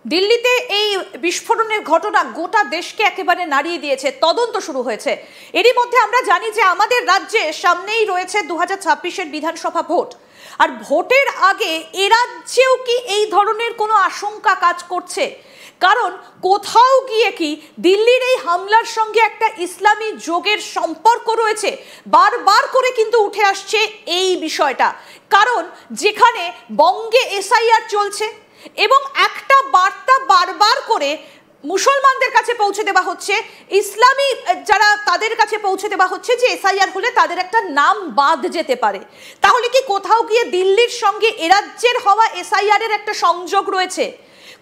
দিল্লিতে এই বিস্ফোরণের ঘটনা গোটা দেশকে একেবারে নাড়িয়ে দিয়েছে, তদন্ত শুরু হয়েছে। এরই মধ্যে আমরা জানি যে আমাদের রাজ্যে সামনেই রয়েছে 2026-এর বিধানসভা ভোট, আর ভোটের আগে এ রাজ্যেও কি এই ধরনের কোনো আশঙ্কা কাজ করছে? কারণ কোথাও গিয়ে কি দিল্লির এই হামলার সঙ্গে একটা ইসলামী যোগের সম্পর্ক রয়েছে? বারবার করে কিন্তু উঠে আসছে এই বিষয়টা, কারণ যেখানে বঙ্গে এসআইআর চলছে এবং একটা বার্তা বারবার করে মুসলমানদের কাছে পৌঁছে দেওয়া হচ্ছে, ইসলামী যারা তাদের কাছে পৌঁছে দেওয়া হচ্ছে যে এসআইআর হলে তাদের একটা নাম বাদ যেতে পারে। তাহলে কি কোথাও গিয়ে দিল্লির সঙ্গে এ রাজ্যের হওয়া এসআইআর এর একটা সংযোগ রয়েছে?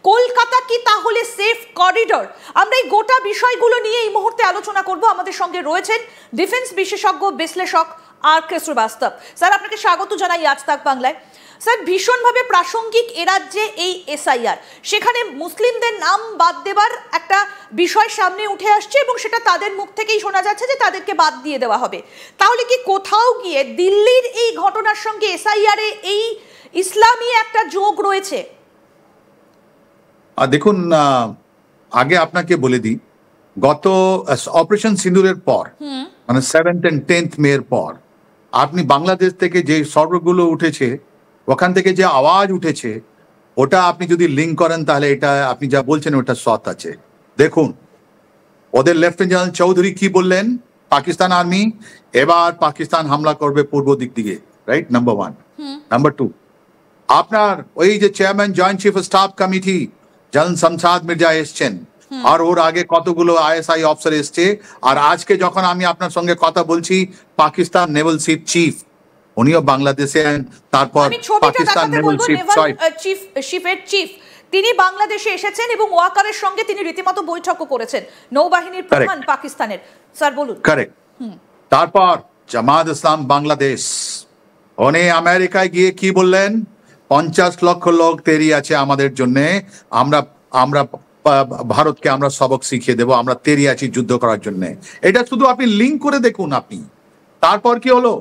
কলকাতা কি তাহলে সেফ করিডর? আমরা এই গোটা বিষয়গুলো নিয়ে এই মুহূর্তে আলোচনা করব। আমাদের সঙ্গে রয়েছেন ডিফেন্স বিশেষজ্ঞ বিশ্লেষক আর কে শ্রীবাস্তব। স্যার, আপনাকে স্বাগত জানাই আজ তাক বাংলায়। স্যার, ভীষণভাবে প্রাসঙ্গিক এ রাজ্যে এই এসআইআর, সেখানে মুসলিমদের নাম বাদ দেবার একটা বিষয় সামনে উঠে আসছে এবং সেটা তাদের মুখ থেকেই শোনা যাচ্ছে যে তাদেরকে বাদ দিয়ে দেওয়া হবে। তাহলে কি কোথাও গিয়ে দিল্লির এই ঘটনার সঙ্গে এসআইআর এ এই ইসলামী একটা যোগ রয়েছে? দেখুন, আগে আপনাকে বলে দিই, গত অপারেশন সিঁদুরের পর, মানে 7th and 10th মের পর, আপনি বাংলাদেশ থেকে যে সর্বগুলো উঠেছে, ওখান থেকে যে আওয়াজ উঠেছে, ওটা আপনি যদি লিঙ্ক করেন তাহলে এটা আপনি যা বলছেন ওটা সৎ আছে। দেখুন, ওদের লেফটেন্যান্ট জেনারেল চৌধুরী কি বললেন, পাকিস্তান আর্মি এবার পাকিস্তান হামলা করবে পূর্ব দিক থেকে, রাইট? নাম্বার 1। নাম্বার 2, আপনার ওই যে chairman joint chief of staff committee জনাব শামসাদ মির্জা এসছেন, আর ওর আগে কতগুলো আইএসআই অফিসার এসছে, আর আজকে যখন আমি আপনার সঙ্গে কথা বলছি পাকিস্তান নেভাল চিফ উনিও বাংলাদেশে, তারপর পাকিস্তান নেভাল চিফ তিনি বাংলাদেশে এসেছেন এবং ওয়াকারের সঙ্গে তিনি রীতিমতো বৈঠকও করেছেন, নৌবাহিনীর প্রধান পাকিস্তানের। স্যার বলুন। কারেক্ট। তারপর জামাত ইসলাম বাংলাদেশ উনি আমেরিকায় গিয়ে কি বললেন, 50 লক্ষ লোক তৈরি আছে আমাদের জন্য, আমরা ভারতকে আমরা সবক শিখিয়ে দেব, আমরা তৈরি আছি যুদ্ধ করার জন্য। এটা শুধু আপনি লিঙ্ক করে দেখুন। আপনি তারপর কি হলো,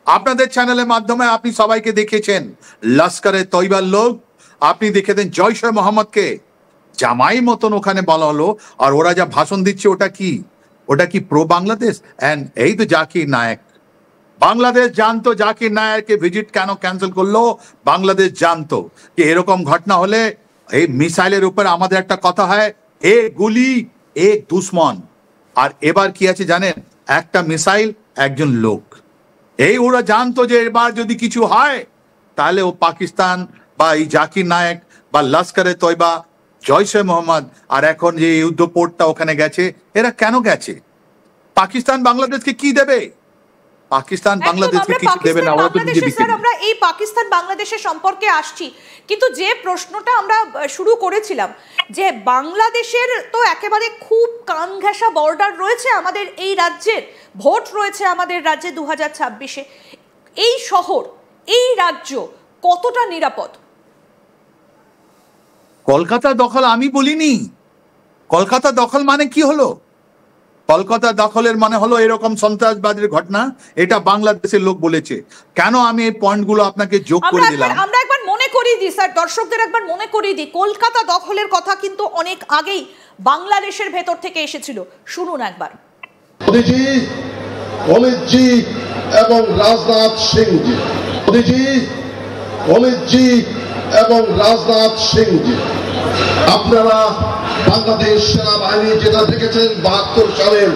আপনাদের চ্যানেলের মাধ্যমে আপনি সবাইকে দেখিয়েছেন লস্করে তৈবার লোক, আপনি দেখে দেন জয়শে মোহাম্মদকে জামাই মতন ওখানে বলা হলো, আর ওরা যা ভাষণ দিচ্ছে ওটা কি প্রো বাংলাদেশ? এন্ড এই তো জাকির নায়েক, বাংলাদেশ জানতো জাকির নায়েককে ভিজিট কেন ক্যান্সেল করলো, বাংলাদেশ জানতো যে এরকম ঘটনা হলে এই মিসাইলের উপর আমাদের একটা কথা হয়, এক গুলি এক দুশ্মন। আর এবার কি আছে জানেন, একটা মিসাইল একজন লোক। এই ওরা জানতো যে এবার যদি কিছু হয় তাহলে ও পাকিস্তান বা এই জাকির নায়েক বা লস্করে তৈবা, জয়শে মোহাম্মদ, আর এখন যে যুদ্ধপোর্টটা ওখানে গেছে, এরা কেন গেছে? পাকিস্তান বাংলাদেশকে কি দেবে? পাকিস্তান বাংলাদেশকে কিছু দেবে না। আমরা এই পাকিস্তান বাংলাদেশের সম্পর্কে আসছি, কিন্তু যে প্রশ্নটা আমরা শুরু করেছিলাম যে বাংলাদেশের তো একেবারে খুব কান ঘেঁষা বর্ডার রয়েছে আমাদের এই রাজ্যের, ভোট রয়েছে আমাদের রাজ্যে 2026-এ, এই শহর এই রাজ্য কতটা নিরাপদ? কলকাতা দখল আমি বলিনি। কলকাতা দখল মানে কি হলো? কলকাতা দখলের মানে হলো এরকম সন্ত্রাসবাদের ঘটনা, এটা বাংলাদেশের লোক বলেছে। কেন আমি এই পয়েন্টগুলো আপনাকে যোগ করে দিলাম? আমরা একবার মনে করিয়ে দিই স্যার, দর্শকদের একবার মনে করিয়ে দিই, কলকাতা দখলের কথা কিন্তু অনেক আগেই বাংলাদেশের ভেতর থেকে এসেছিল। শুনুন একবার। মোদিজি, অমিত জি এবং রাজনাথ সিং জি, মোদিজি, অমিত জি এবং রাজনাথ সিং জি, আপনারা বাংলাদেশ সেনাবাহিনী যেটা দেখেছেন 72 সালের,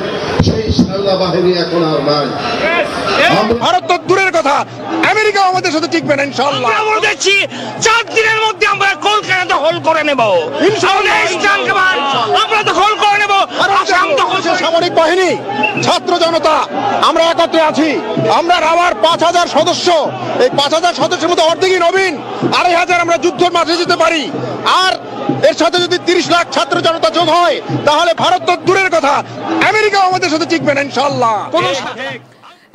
সেই সেনাবাহিনী এখন আর নাই। ভারত তো দূরের কথা, আমেরিকা আমাদের সাথে টিকবে না ইনশাআল্লাহ। আমরা বলছি 4 দিনের মধ্যে আমরা কলকাতা দখল করে নেব ইনশাআল্লাহ। আমরা দখল করে নেব। আসাম দখল। সামরিক বাহিনী, ছাত্র জনতা, আমরা একত্রে আছি। আমরা আবার 5000 সদস্য, এই 5000 সদস্যের মধ্যে অর্ধেকই নবীন, 2500 আমরা যুদ্ধের মাঠে যেতে পারি। আর এর সাথে যদি 30 লাখ ছাত্র জনতা যোগ হয়, তাহলে ভারত তো দূরের কথা, আমেরিকা আমাদের সাথে টিকবে না ইনশাআল্লাহ।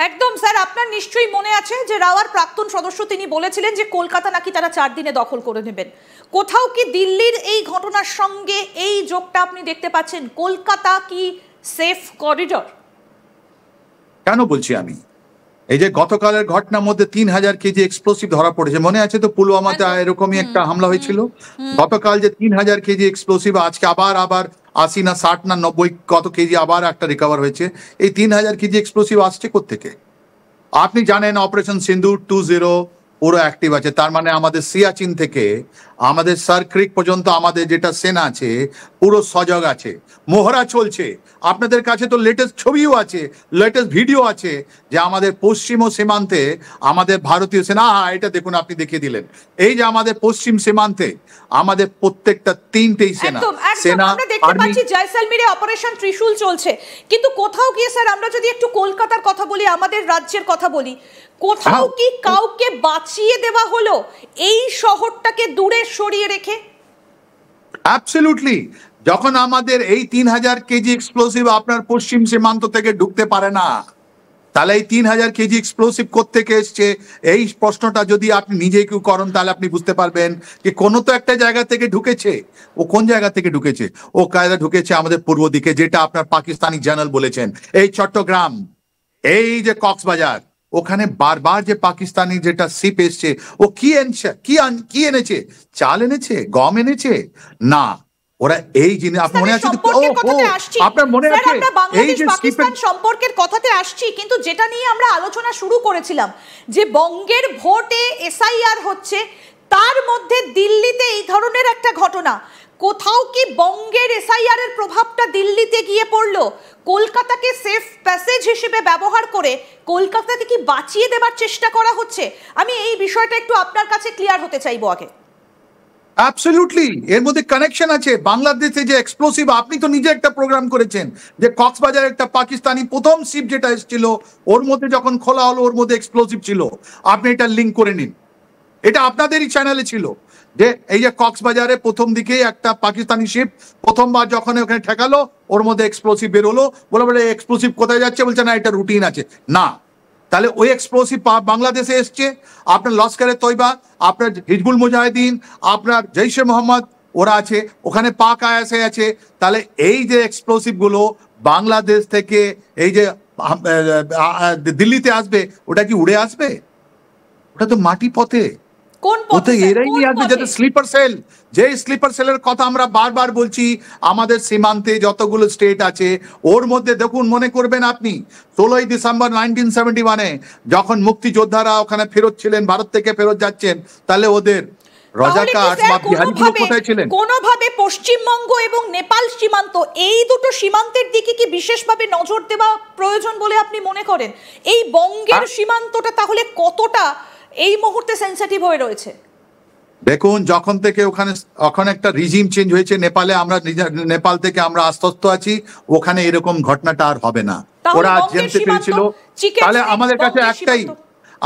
একদম স্যার, আপনার নিশ্চয়ই মনে আছে যে রাওয়ার প্রাক্তন সদস্য তিনি বলেছিলেন যে কলকাতা নাকি তারা 4 দিনে দখল করে নেবেন। কোথাও কি দিল্লির এই ঘটনার সঙ্গে এই যোগটা আপনি দেখতে পাচ্ছেন? কলকাতা কি সেফ করিডর? কেন বলছি আমি, এই যে গতকালের ঘটনার মধ্যে 3000 কেজি এক্সপ্লোসিভ ধরা পড়েছে, মনে আছে তো পুলওয়ামাতে এরকমই একটা হামলা হয়েছিল গতকাল, যে 3000 কেজি এক্সপ্লোসিভ, আজকে আবার 80 না 60 না 90 কত কেজি আবার একটা রিকভার হয়েছে। এই 3000 কেজি এক্সপ্লোসিভ আসছে কোত্থেকে? আপনি জানেন অপারেশন সিন্দুর 20 পুরো অ্যাক্টিভ আছে, তার মানে আমাদের সিয়াচিন থেকে আমাদের সার ক্রিক পর্যন্ত আমাদের যেটা সেনা আছে পুরো সজাগ আছে, মহড়া চলছে। আপনাদের কাছে তো লেটেস্ট ছবিও আছে, লেটেস্ট ভিডিও আছে, যে আমাদের পশ্চিম সীমান্তে আমাদের ভারতীয় সেনা, এটা দেখুন আপনি দেখিয়ে দিলেন, এই যে আমাদের পশ্চিম সীমান্তে আমাদের প্রত্যেকটা 3টেই সেনা, আমরা দেখতে পাচ্ছি জয়সলমীরে অপারেশন ত্রিশূল চলছে, কিন্তু কোথাও গিয়ে স্যার আমরা যদি একটু কলকাতার কথা বলি, আমাদের রাজ্যের কথা বলি, কোথাও কি কাউকে বাঁচিয়ে দেওয়া হলো এই শহরটাকে দূরে সরিয়ে রেখে? অ্যাবসলিউটলি। যখন আমাদের এই 3000 কেজি এক্সপ্লোসিভ আপনার পশ্চিম সীমান্ত থেকে ঢুকতে পারে না, তাহলে এই 3000 কেজি এক্সপ্লোসিভ কোত্থেকে এসছে? এই প্রশ্নটা যদি আপনি নিজেই কেউ করেন তাহলে আপনি বুঝতে পারবেন যে কোনো তো একটা জায়গা থেকে ঢুকেছে। ও কোন জায়গা থেকে ঢুকেছে? ও কায়দা ঢুকেছে আমাদের পূর্ব দিকে, যেটা আপনার পাকিস্তানি জার্নাল বলেছেন। এই চট্টগ্রাম, এই যে কক্সবাজার, ওখানে বারবার যে পাকিস্তানি যেটা শিপ এসছে, ও কি এনেছে? চাল এনেছে? গম এনেছে? না, ওরা এই জিনিস, আপনার মনে আছে? আপনার মনে আছে এই যে পাকিস্তান সম্পর্কের কথাতে আসছি, কিন্তু যেটা নিয়ে আমরা আলোচনা শুরু করেছিলাম, যে বঙ্গের ভোটে এসআইআর হচ্ছে, তার মধ্যে দিল্লিতে এই ধরনের একটা ঘটনা, কোথাও কি বঙ্গের এসআইআর এর প্রভাবটা দিল্লিতে গিয়ে পড়লো? কলকাতাকে সেফ প্যাসেজ হিসেবে ব্যবহার করে কলকাতাকে কি বাঁচিয়ে দেবার চেষ্টা করা হচ্ছে? আমি এই বিষয়টা একটু আপনার কাছে ক্লিয়ার হতে চাইবো আগে। অ্যাবসলিউটলি, এর মধ্যে কানেকশন আছে। বাংলাদেশে যে এক্সপ্লোসিভ, আপনি তো নিজে একটা প্রোগ্রাম করেছেন যে কক্সবাজার একটা পাকিস্তানি প্রথম শিপ যেটা এসেছিল, ওর মধ্যে যখন খোলা হলো ওর মধ্যে এক্সপ্লোসিভ ছিল। আপনি এটা লিঙ্ক করে নিন, এটা আপনাদেরই চ্যানেলে ছিল, যে এই যে কক্সবাজারে প্রথম দিকে একটা পাকিস্তানি শিপ প্রথমবার যখন ওখানে ঠেকালো, ওর মধ্যে এক্সপ্লোসিভ বেরোলো। বলে এক্সপ্লোসিভ কোথায় যাচ্ছে? বলছে না, এটা রুটিন আছে। না, তাহলে ওই এক্সপ্লোসিভ বাংলাদেশে এসছে। আপনার লস্করে তৈবা, আপনার হিজবুল মুজাহিদিন, আপনার জৈশে মোহাম্মদ, ওরা আছে ওখানে, পাক আইএসআই আছে। তাহলে এই যে এক্সপ্লোসিভ গুলো বাংলাদেশ থেকে এই যে দিল্লিতে আসবে, ওটা কি উড়ে আসবে? ওটা তো মাটি পথে, এরাই নিয়ে আসবে, যাতে স্লিপার সেল, যে স্লিপার সেলের কথা আমরা বারবার বলছি। আমাদের সীমান্তে যতগুলো স্টেট আছে ওর মধ্যে দেখুন, মনে করবেন আপনি 16ই ডিসেম্বর 1971-এ যখন মুক্তিযোদ্ধারা ওখানে ফেরত ছিলেন, ভারত থেকে ফেরত যাচ্ছেন, তাহলে ওদের রাজাকার বা বিহারিগুলো কোথায় ছিলেন? কোনোভাবে পশ্চিমবঙ্গ এবং নেপাল সীমান্ত, এই দুটো সীমান্তের দিকে কি বিশেষভাবে নজর দেওয়া প্রয়োজন বলে আপনি মনে করেন? এই বঙ্গের সীমান্তটা তাহলে কতটা এই মুহূর্তে সেনসিটিভ হয়ে রয়েছে? দেখুন, যখন থেকে ওখানে একটা রিজিম চেঞ্জ হয়েছে নেপালে, আমরা নেপাল থেকে আমরা আশ্বস্ত আছি ওখানে এরকম ঘটনাটা আর হবে না। ওরা জানতে পেরেছিল। তাহলে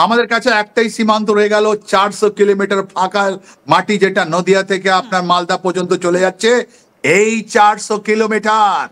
আমাদের কাছে একটাই সীমান্ত রয়ে গেল, 400 কিলোমিটার ফাঁকা মাটি, যেটা নদিয়া থেকে আপনার মালদা পর্যন্ত চলে যাচ্ছে। এই 400 কিলোমিটার